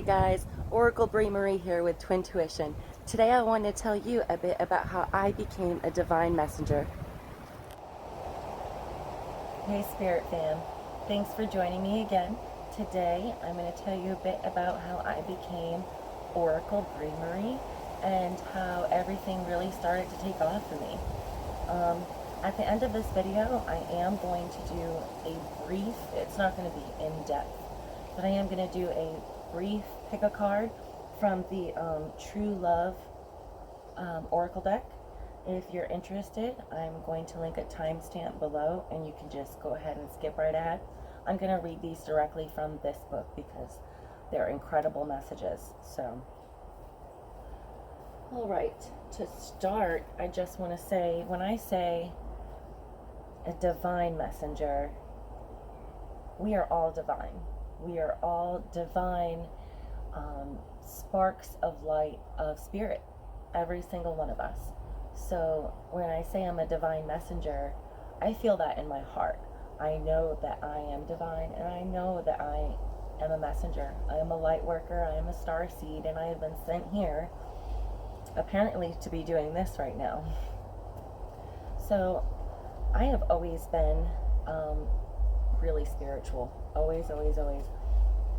Hey guys, Oracle Bree Marie here with Twin Tuition. Today I want to tell you a bit about how I became a divine messenger. Hey Spirit fam, thanks for joining me again. Today I'm going to tell you a bit about how I became Oracle Bree Marie and how everything really started to take off for me. At the end of this video I am going to do a brief, it's not going to be in depth, but I am going to do a brief pick a card from the True Love Oracle deck. If you're interested, I'm going to link a timestamp below and you can just go ahead and skip right ahead. I'm going to read these directly from this book because they're incredible messages. So, alright, to start, I just want to say, when I say a divine messenger, we are all divine. We are all divine sparks of light, of spirit, every single one of us. So when I say I'm a divine messenger, I feel that in my heart. I know that I am divine, and I know that I am a messenger. I am a light worker, I am a star seed, and I have been sent here, apparently, to be doing this right now. So I have always been really spiritual. Always, always, always.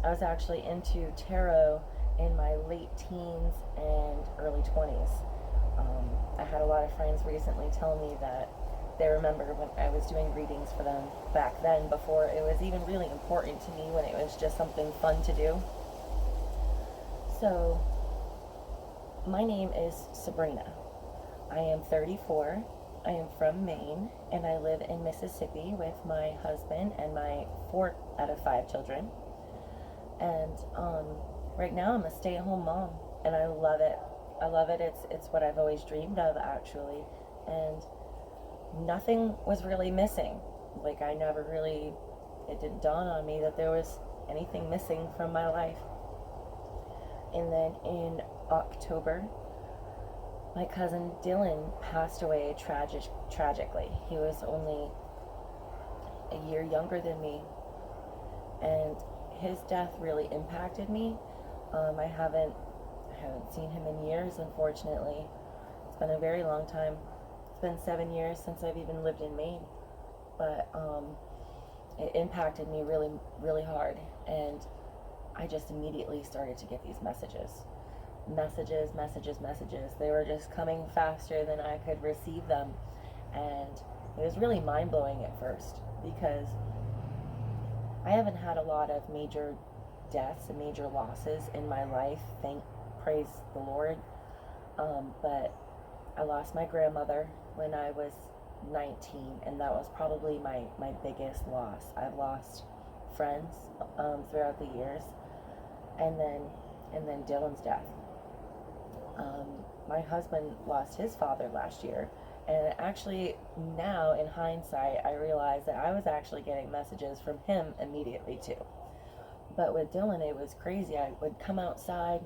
I was actually into tarot in my late teens and early 20s. I had a lot of friends recently tell me that they remember when I was doing readings for them back then, before it was even really important to me, when it was just something fun to do. So, my name is Sabrina. I am 34. I am from Maine, and I live in Mississippi with my husband and my 4 out of 5 children. And right now I'm a stay-at-home mom, and I love it. I love it. It's what I've always dreamed of, actually. And nothing was really missing. Like, I never really, it didn't dawn on me that there was anything missing from my life. And then in October, my cousin Dylan passed away tragically. He was only a year younger than me, and his death really impacted me. I haven't seen him in years, unfortunately. It's been a very long time. It's been 7 years since I've even lived in Maine, but it impacted me really, really hard, and I just immediately started to get these messages. Messages. They were just coming faster than I could receive them, and it was really mind-blowing at first, because I haven't had a lot of major deaths and major losses in my life, praise the Lord, but I lost my grandmother when I was 19, and that was probably my biggest loss. I've lost friends throughout the years, and then Dylan's death. My husband lost his father last year, and actually now in hindsight I realize that I was actually getting messages from him immediately too. But with Dylan, it was crazy. I would come outside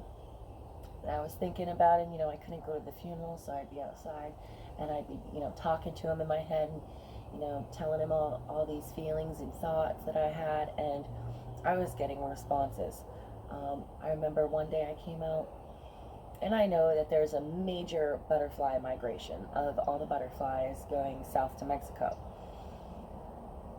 and I was thinking about him. I couldn't go to the funeral, so I'd be outside and I'd be talking to him in my head, and telling him all these feelings and thoughts that I had, and I was getting responses. I remember one day I came out, and I know that there's a major butterfly migration of all the butterflies going south to Mexico.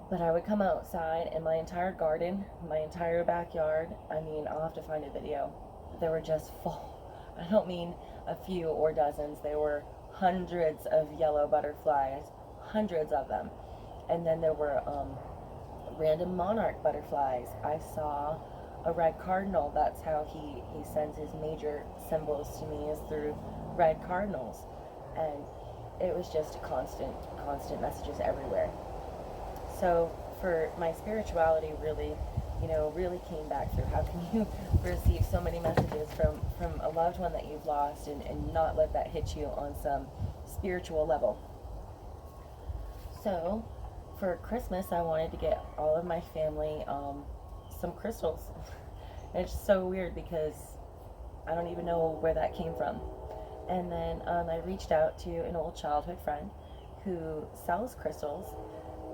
But I would come outside, and my entire garden, my entire backyard, I'll have to find a video, they were just full. I don't mean a few or dozens, there were hundreds of yellow butterflies, hundreds of them. And then there were random monarch butterflies. I saw a red cardinal. That's how he sends his major symbols to me, is through red cardinals. And it was just constant messages everywhere. So for my spirituality really came back through. How can you receive so many messages from a loved one that you've lost and not let that hit you on some spiritual level? So for Christmas, I wanted to get all of my family some crystals. And it's so weird because I don't even know where that came from. And then I reached out to an old childhood friend who sells crystals,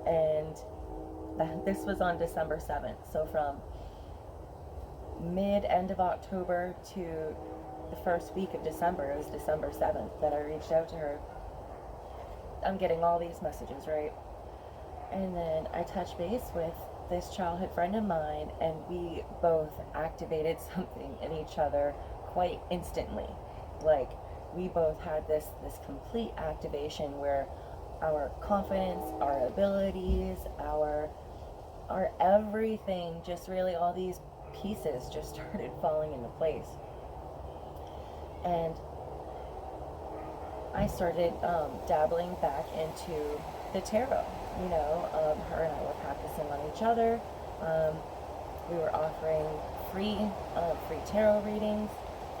and this was on December 7th. So from end of October to the first week of December. It was December 7th that I reached out to her. I'm getting all these messages, right? And then I touched base with this childhood friend of mine, and we both activated something in each other quite instantly. Like, we both had this complete activation where our confidence, our abilities, our everything, just really all these pieces just started falling into place. And I started dabbling back into the tarot. You know, her and I were practicing on each other. We were offering free tarot readings,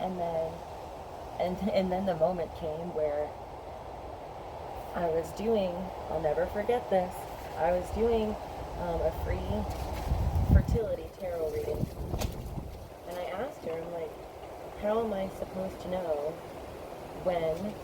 and then the moment came where I was doing, I'll never forget this, I was doing a free fertility tarot reading. And I asked her, I'm like, how am I supposed to know when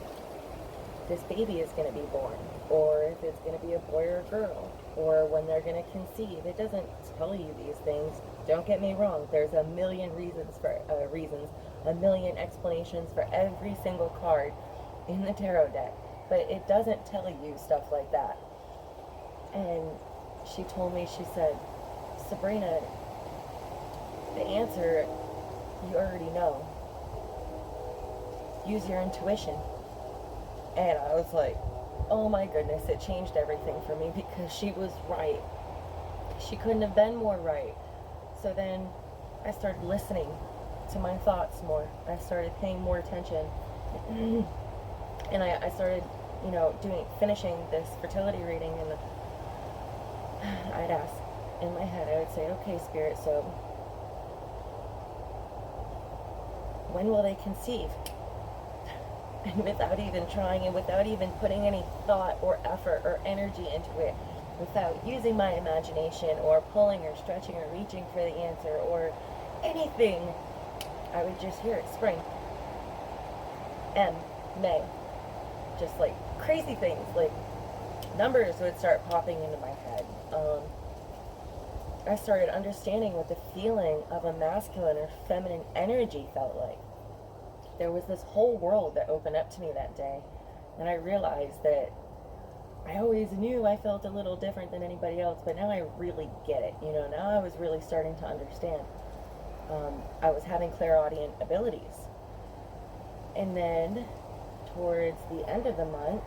this baby is going to be born? Or if it's going to be a boy or a girl? Or when they're going to conceive? It doesn't tell you these things. Don't get me wrong. There's a million reasons, a million explanations for every single card in the tarot deck. But it doesn't tell you stuff like that. And she told me, she said, Sabrina, the answer you already know. Use your intuition. And I was like, oh my goodness, it changed everything for me, because she was right. She couldn't have been more right. So then I started listening to my thoughts more. I started paying more attention. And I started, finishing this fertility reading, and I'd ask in my head, I would say, okay, Spirit, so when will they conceive? And without even trying, and without even putting any thought or effort or energy into it, without using my imagination or pulling or stretching or reaching for the answer or anything, I would just hear it, spring, May. Just like crazy things, like numbers would start popping into my head. I started understanding what the feeling of a masculine or feminine energy felt like. There was this whole world that opened up to me that day, and I realized that I always knew I felt a little different than anybody else, but now I really get it. Now I was really starting to understand. I was having clairaudient abilities. And then towards the end of the month,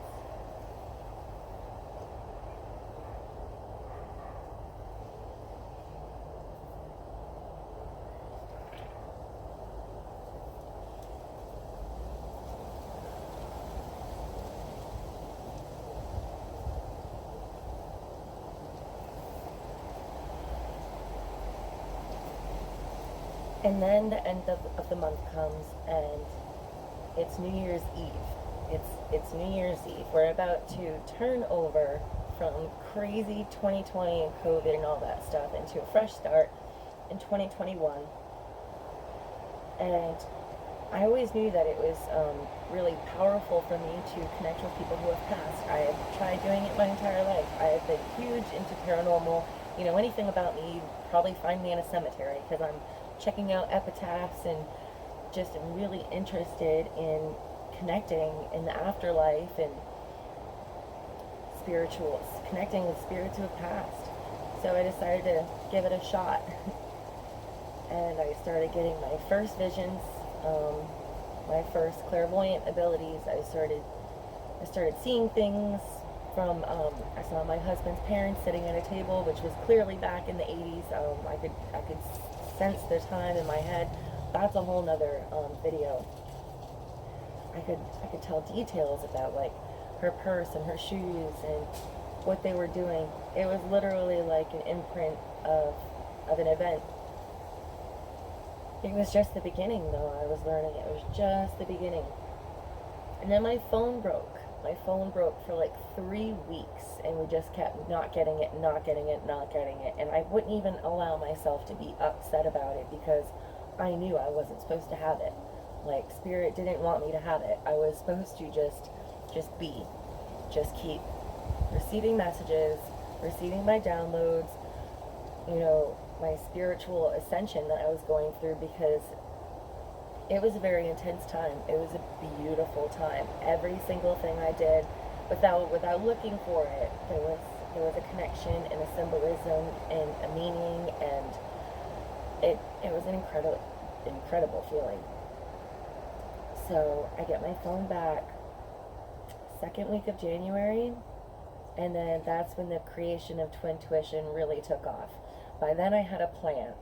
and then the end of the month comes, and it's New Year's Eve. It's New Year's Eve. We're about to turn over from crazy 2020 and COVID and all that stuff into a fresh start in 2021. And I always knew that it was really powerful for me to connect with people who have passed. I have tried doing it my entire life. I have been huge into paranormal. Anything about me, you'd probably find me in a cemetery, because I'm checking out epitaphs and just am really interested in connecting in the afterlife and spirituals, connecting with spirits who have passed. So I decided to give it a shot. And I started getting my first visions, my first clairvoyant abilities. I started seeing things from, I saw my husband's parents sitting at a table, which was clearly back in the 80s. I could sense the time in my head. That's a whole nother video. I could tell details about, like, her purse and her shoes and what they were doing. It was literally like an imprint of an event. It was just the beginning, though. I was learning. It was just the beginning. And then my phone broke. My phone broke for like 3 weeks, and we just kept not getting it. And I wouldn't even allow myself to be upset about it, because I knew I wasn't supposed to have it. Like, Spirit didn't want me to have it. I was supposed to just be. Just keep receiving messages, receiving my downloads, my spiritual ascension that I was going through, because it was a very intense time. It was a beautiful time. Every single thing I did, without looking for it, there was a connection and a symbolism and a meaning, and it was an incredible feeling. So I get my phone back second week of January, and then that's when the creation of Twin Tuition really took off. By then I had a plan.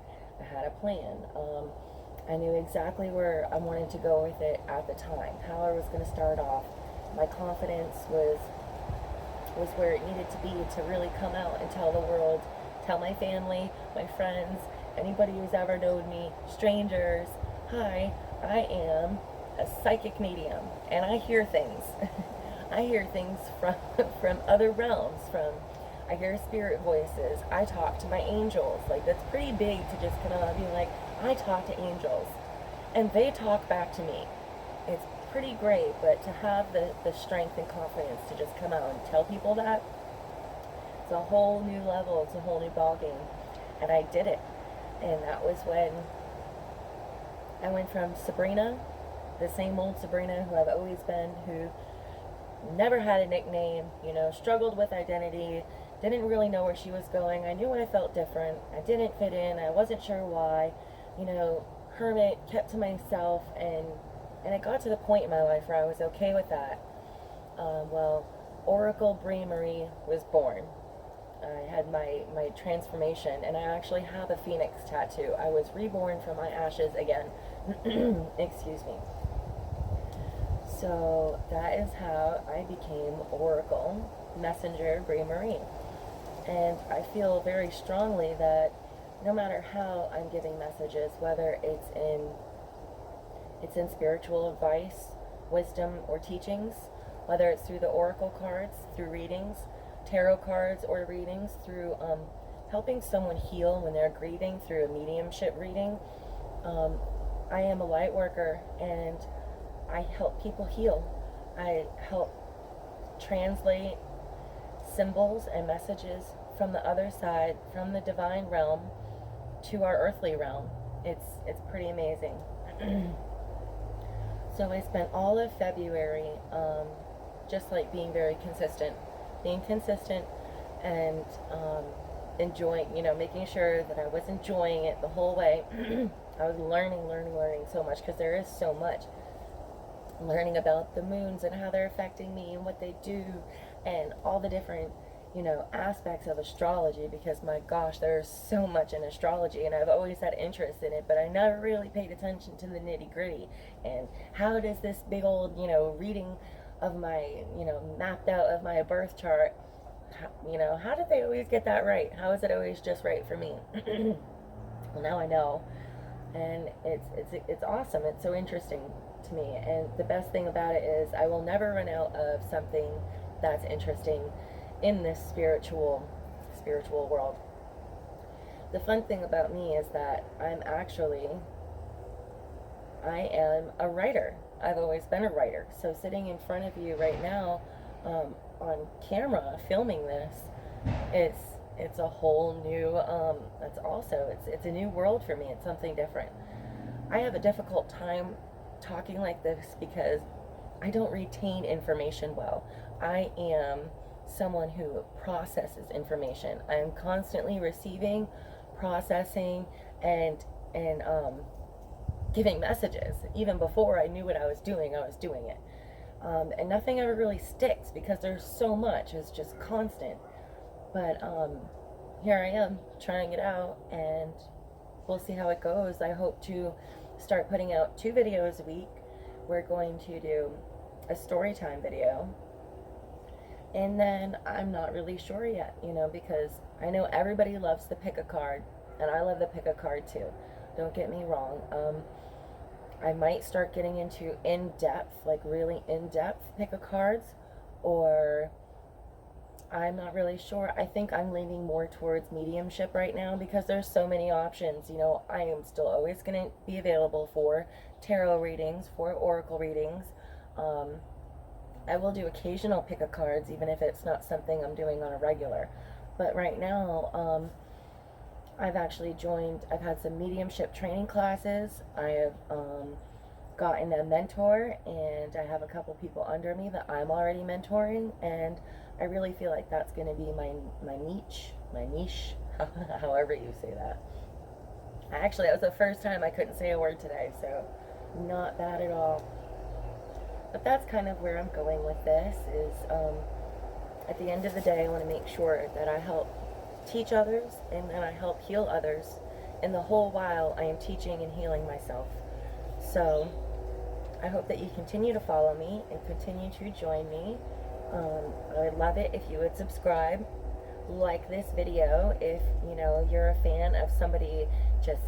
I knew exactly where I wanted to go with it at the time, how I was going to start off. My confidence was where it needed to be to really come out and tell the world, tell my family, my friends, anybody who's ever known me, strangers, hi, I am a psychic medium, and I hear things. I hear things from other realms, I hear spirit voices, I talk to my angels. Like, that's pretty big to just come out and be like, I talk to angels, and they talk back to me. It's pretty great, but to have the strength and confidence to just come out and tell people that, it's a whole new level, it's a whole new ballgame. And I did it. And that was when I went from Sabrina, the same old Sabrina who I've always been, who never had a nickname, struggled with identity, didn't really know where she was going. I knew I felt different. I didn't fit in. I wasn't sure why. Hermit, kept to myself, and it got to the point in my life where I was okay with that. Oracle Bree Marie was born. I had my transformation, and I actually have a phoenix tattoo. I was reborn from my ashes again. Excuse me. So that is how I became Oracle Messenger Bree Marie. And I feel very strongly that no matter how I'm giving messages, whether it's in spiritual advice, wisdom, or teachings, whether it's through the oracle cards, through readings, tarot cards or readings, through helping someone heal when they're grieving through a mediumship reading, I am a light worker, and I help people heal. I help translate symbols and messages from the other side, from the divine realm to our earthly realm. It's pretty amazing. So I spent all of February just like being very consistent, and enjoying, making sure that I was enjoying it the whole way. I was learning so much, because there is so much. Learning about the moons and how they're affecting me and what they do, and all the different aspects of astrology, because my gosh, there's so much in astrology, and I've always had interest in it, but I never really paid attention to the nitty-gritty. And how does this big old reading of my mapped out of my birth chart, how did they always get that right? How is it always just right for me? Well, now I know, and it's awesome. It's so interesting to me, and the best thing about it is I will never run out of something that's interesting in this spiritual world. The fun thing about me is that I am a writer. I've always been a writer. So sitting in front of you right now, on camera, filming this, it's a whole new, it's a new world for me. It's something different. I have a difficult time talking like this because I don't retain information well. I am someone who processes information. I am constantly receiving, processing, and giving messages. Even before I knew what I was doing it. And nothing ever really sticks because there's so much. It's just constant. But here I am trying it out, and we'll see how it goes. I hope to start putting out 2 videos a week. We're going to do a story time video, and then I'm not really sure yet, because I know everybody loves to pick a card, and I love to pick a card too. Don't get me wrong. I might start getting into in-depth, like really in-depth pick a cards, or I'm not really sure. I think I'm leaning more towards mediumship right now because there's so many options. I am still always going to be available for tarot readings, for oracle readings. I will do occasional pick a cards, even if it's not something I'm doing on a regular. But right now, I've actually I've had some mediumship training classes. I have gotten a mentor, and I have a couple people under me that I'm already mentoring, and I really feel like that's going to be my niche, however you say that. Actually, that was the first time I couldn't say a word today, so not bad at all. But that's kind of where I'm going with this, is at the end of the day, I want to make sure that I help teach others and that I help heal others, and the whole while I am teaching and healing myself. So I hope that you continue to follow me and continue to join me. I would love it if you would subscribe, like this video if you're a fan of somebody just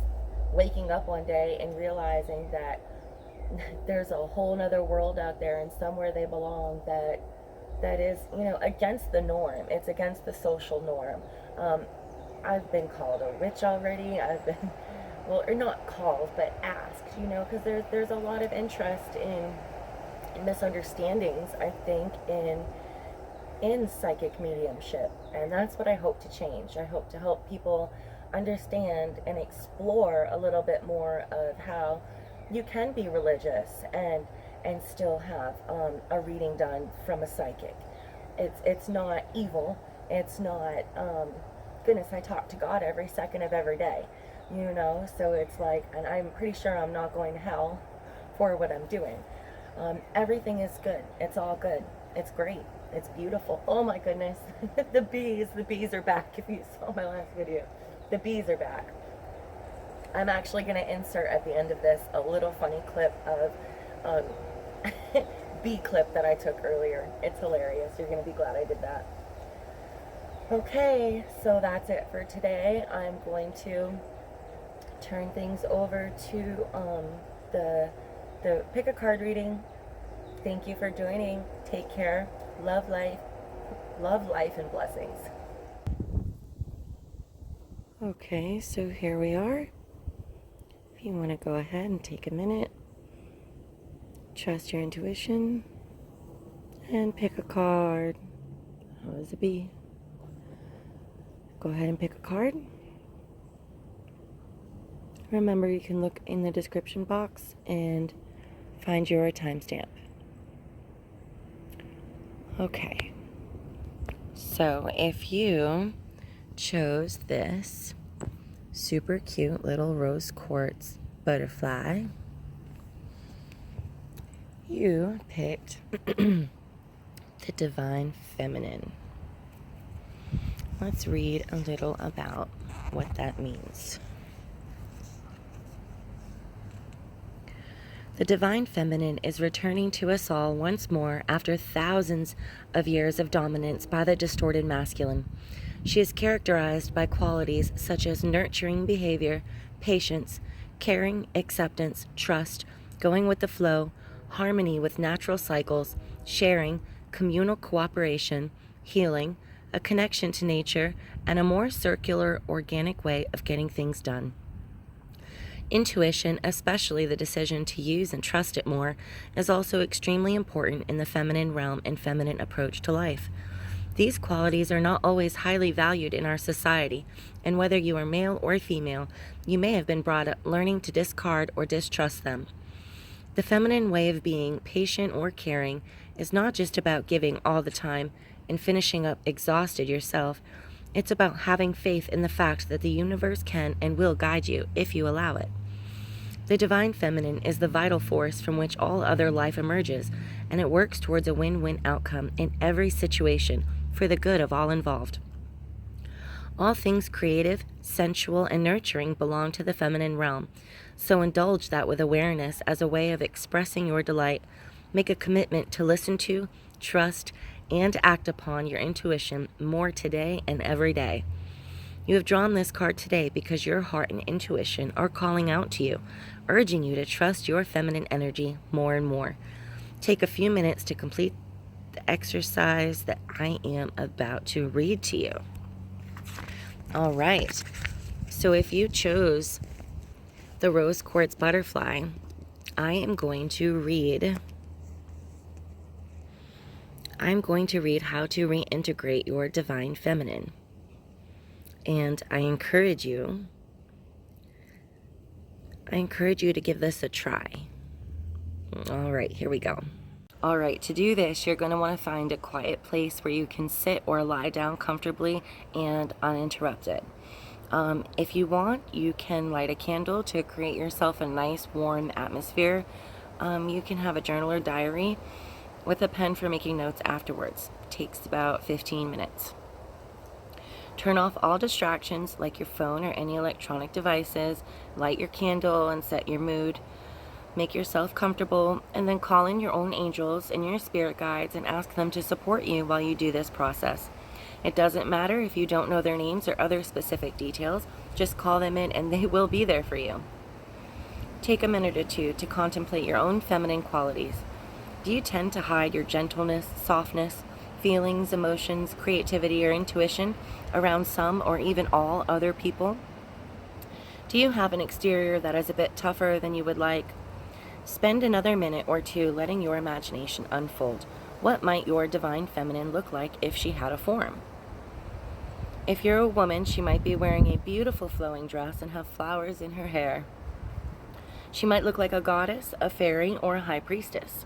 waking up one day and realizing that there's a whole nother world out there and somewhere they belong that is against the norm. It's against the social norm. I've been called a witch already. I've been, well, or not called, but asked, because there's a lot of interest in misunderstandings, I think, in psychic mediumship, and that's what I hope to change. I hope to help people understand and explore a little bit more of how you can be religious and still have a reading done from a psychic. It's not evil. It's not goodness, I talk to God every second of every day, so it's like, and I'm pretty sure I'm not going to hell for what I'm doing. Everything is good. It's all good. It's great. It's beautiful. Oh my goodness. The bees are back. If you saw my last video, the bees are back. I'm actually going to insert at the end of this a little funny clip of bee clip that I took earlier. It's hilarious. You're going to be glad I did that. Okay, so that's it for today. I'm going to turn things over to the pick a card reading. Thank you for joining. Take care. Love life, and blessings. Okay, so here we are. If you want to go ahead and take a minute, trust your intuition, and pick a card. How is a bee? Go ahead and pick a card. Remember, you can look in the description box and find your timestamp. Okay, so if you chose this super cute little rose quartz butterfly, you picked the Divine Feminine. Let's read a little about what that means. The Divine Feminine is returning to us all once more after thousands of years of dominance by the distorted masculine. She is characterized by qualities such as nurturing behavior, patience, caring, acceptance, trust, going with the flow, harmony with natural cycles, sharing, communal cooperation, healing, a connection to nature, and a more circular, organic way of getting things done. Intuition, especially the decision to use and trust it more, is also extremely important in the feminine realm and feminine approach to life. These qualities are not always highly valued in our society, and whether you are male or female, you may have been brought up learning to discard or distrust them. The feminine way of being, patient or caring, is not just about giving all the time and finishing up exhausted yourself. It's about having faith in the fact that the universe can and will guide you if you allow it. The Divine Feminine is the vital force from which all other life emerges, and it works towards a win-win outcome in every situation for the good of all involved. All things creative, sensual, and nurturing belong to the feminine realm, so indulge that with awareness as a way of expressing your delight. Make a commitment to listen to, trust, and act upon your intuition more today and every day. You have drawn this card today because your heart and intuition are calling out to you, urging you to trust your feminine energy more and more. Take a few minutes to complete the exercise that I am about to read to you. All right. So if you chose the rose quartz butterfly, I am going to read how to reintegrate your divine feminine. And I encourage you I encourage you to give this a try. All right, here we go. All right, to do this, you're going to want to find a quiet place where you can sit or lie down comfortably and uninterrupted. If you want, you can light a candle to create yourself a nice warm atmosphere. You can have a journal or diary with a pen for making notes afterwards. It takes about 15 minutes. Turn off all distractions like your phone or any electronic devices. Light your candle and set your mood. Make yourself comfortable, and then call in your own angels and your spirit guides and ask them to support you while you do this process. It doesn't matter if you don't know their names or other specific details, just call them in and they will be there for you. Take a minute or two to contemplate your own feminine qualities. Do you tend to hide your gentleness, softness, feelings, emotions, creativity, or intuition around some or even all other people? Do you have an exterior that is a bit tougher than you would like? Spend another minute or two letting your imagination unfold. What might your divine feminine look like if she had a form? If you're a woman, she might be wearing a beautiful flowing dress and have flowers in her hair. She might look like a goddess, a fairy, or a high priestess.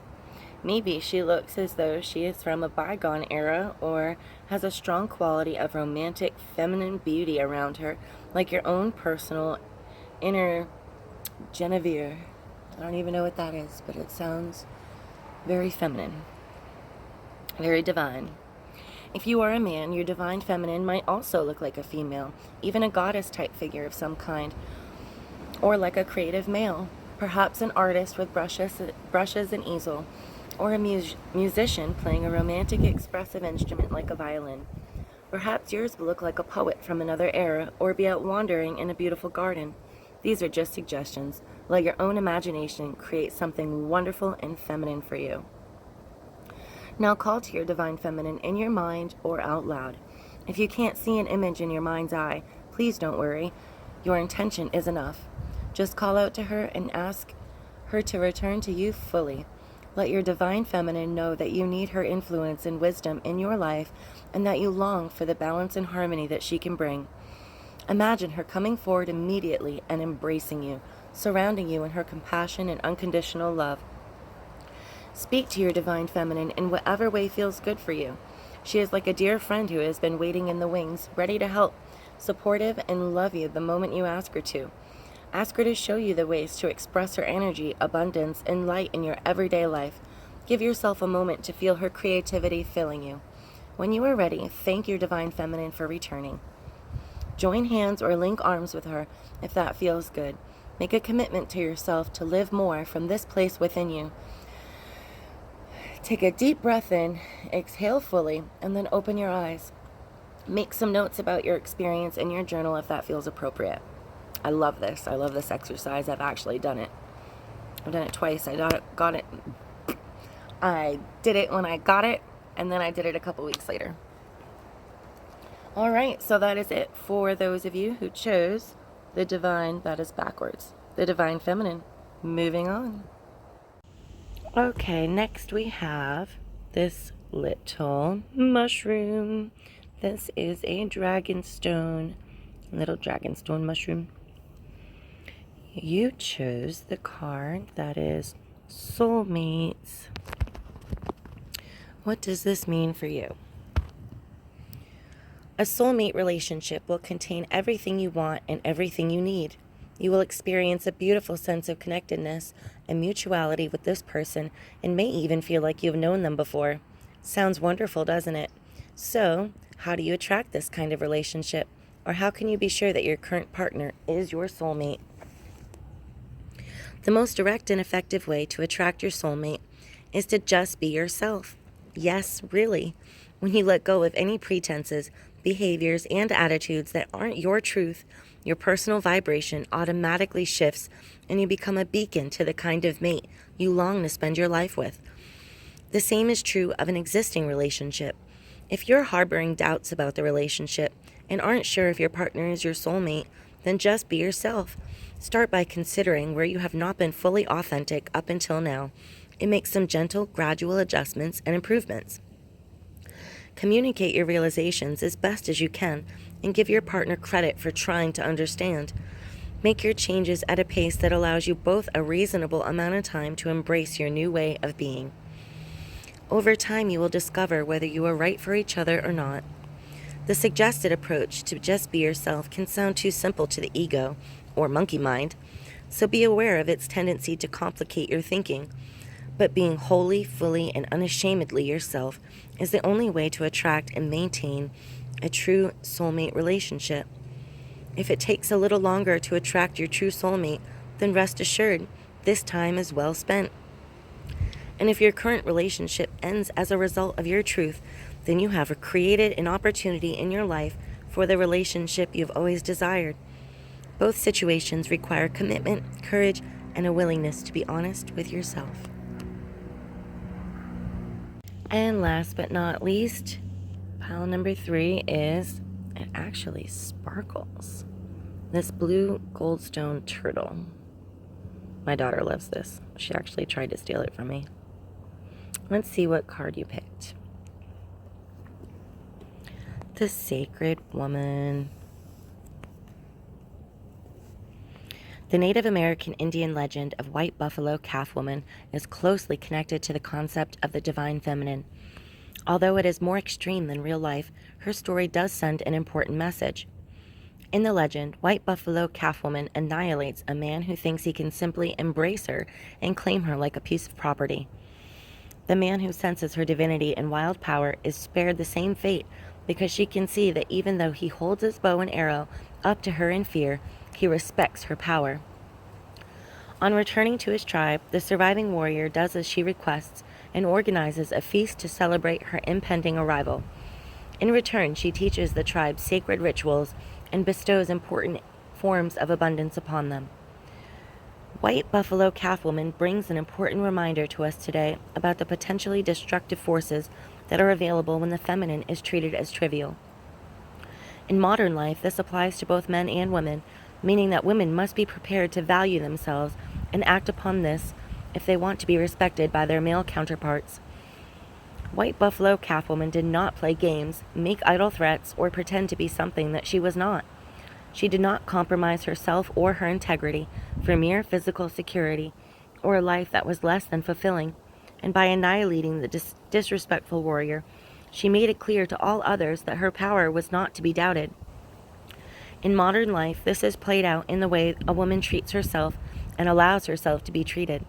Maybe she looks as though she is from a bygone era or has a strong quality of romantic feminine beauty around her, like your own personal inner Genevieve. I don't even know what that is, but it sounds very feminine, very divine. If you are a man, your divine feminine might also look like a female, even a goddess type figure of some kind, or like a creative male, perhaps an artist with brushes and easel, or a musician playing a romantic expressive instrument like a violin. Perhaps yours will look like a poet from another era, or be out wandering in a beautiful garden. These are just suggestions. Let your own imagination create something wonderful and feminine for you. Now call to your divine feminine in your mind or out loud. If you can't see an image in your mind's eye, please don't worry. Your intention is enough. Just call out to her and ask her to return to you fully. Let your divine feminine know that you need her influence and wisdom in your life and that you long for the balance and harmony that she can bring. Imagine her coming forward immediately and embracing you, surrounding you in her compassion and unconditional love. Speak to your divine feminine in whatever way feels good for you. She is like a dear friend who has been waiting in the wings, ready to help, supportive, and love you the moment you ask her to. Ask her to show you the ways to express her energy, abundance, and light in your everyday life. Give yourself a moment to feel her creativity filling you. When you are ready, thank your divine feminine for returning. Join hands or link arms with her if that feels good. Make a commitment to yourself to live more from this place within you. Take a deep breath in, exhale fully, and then open your eyes. Make some notes about your experience in your journal if that feels appropriate. I love this. I love this exercise. I've actually done it. I've done it twice. I did it when I got it, and then I did it a couple weeks later. All right, so that is it for those of you who chose the divine, that is backwards, the divine feminine. Moving on. Okay, next we have this little mushroom. This is a little dragonstone mushroom. You chose the card that is soulmates. What does this mean for you? A soulmate relationship will contain everything you want and everything you need. You will experience a beautiful sense of connectedness and mutuality with this person and may even feel like you've known them before. Sounds wonderful, doesn't it? So, how do you attract this kind of relationship? Or how can you be sure that your current partner is your soulmate? The most direct and effective way to attract your soulmate is to just be yourself. Yes, really. When you let go of any pretenses, behaviors, and attitudes that aren't your truth, your personal vibration automatically shifts and you become a beacon to the kind of mate you long to spend your life with. The same is true of an existing relationship. If you're harboring doubts about the relationship and aren't sure if your partner is your soulmate, then just be yourself. Start by considering where you have not been fully authentic up until now and make some gentle, gradual adjustments and improvements. Communicate your realizations as best as you can and give your partner credit for trying to understand. Make your changes at a pace that allows you both a reasonable amount of time to embrace your new way of being. Over time, you will discover whether you are right for each other or not. The suggested approach to just be yourself can sound too simple to the ego, or monkey mind, so be aware of its tendency to complicate your thinking. But being wholly, fully, and unashamedly yourself is the only way to attract and maintain a true soulmate relationship. If it takes a little longer to attract your true soulmate, then rest assured, this time is well spent. And if your current relationship ends as a result of your truth, then you have created an opportunity in your life for the relationship you've always desired. Both situations require commitment, courage, and a willingness to be honest with yourself. And last but not least, pile number 3 is, it actually sparkles. This blue goldstone turtle. My daughter loves this. She actually tried to steal it from me. Let's see what card you picked. The Sacred Woman. The Native American Indian legend of White Buffalo Calf Woman is closely connected to the concept of the divine feminine. Although it is more extreme than real life, her story does send an important message. In the legend, White Buffalo Calf Woman annihilates a man who thinks he can simply embrace her and claim her like a piece of property. The man who senses her divinity and wild power is spared the same fate because she can see that even though he holds his bow and arrow up to her in fear, he respects her power. On returning to his tribe, the surviving warrior does as she requests and organizes a feast to celebrate her impending arrival. In return, she teaches the tribe sacred rituals and bestows important forms of abundance upon them. White Buffalo Calf Woman brings an important reminder to us today about the potentially destructive forces that are available when the feminine is treated as trivial. In modern life, this applies to both men and women, meaning that women must be prepared to value themselves and act upon this if they want to be respected by their male counterparts. White Buffalo Calf Woman did not play games, make idle threats, or pretend to be something that she was not. She did not compromise herself or her integrity for mere physical security or a life that was less than fulfilling, and by annihilating the disrespectful warrior, she made it clear to all others that her power was not to be doubted. In modern life, this is played out in the way a woman treats herself and allows herself to be treated.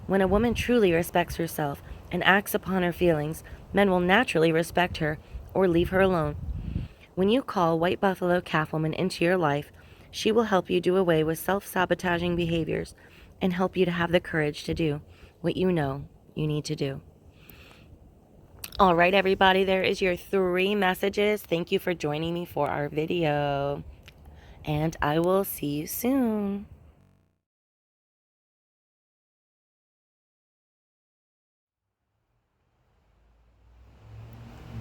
When a woman truly respects herself and acts upon her feelings, men will naturally respect her or leave her alone. When you call White Buffalo Calf Woman into your life, she will help you do away with self-sabotaging behaviors and help you to have the courage to do what you know you need to do. All right, everybody, there is your 3 messages. Thank you for joining me for our video, and I will see you soon.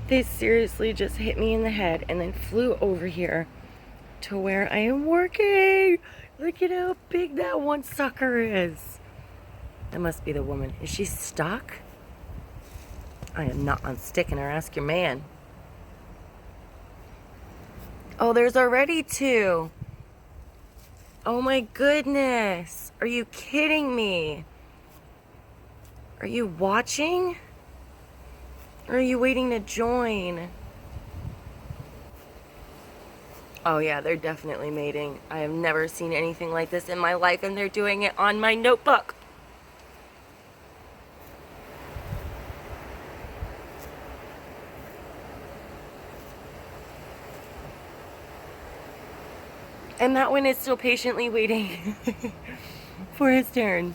This seriously just hit me in the head and then flew over here to where I am working. Look at how big that one sucker is. That must be the woman. Is she stuck? I am not unsticking her. Ask your man. Oh, there's already 2. Oh my goodness. Are you kidding me? Are you watching? Or are you waiting to join? Oh yeah, they're definitely mating. I have never seen anything like this in my life, and they're doing it on my notebook. And that one is still patiently waiting for his turn.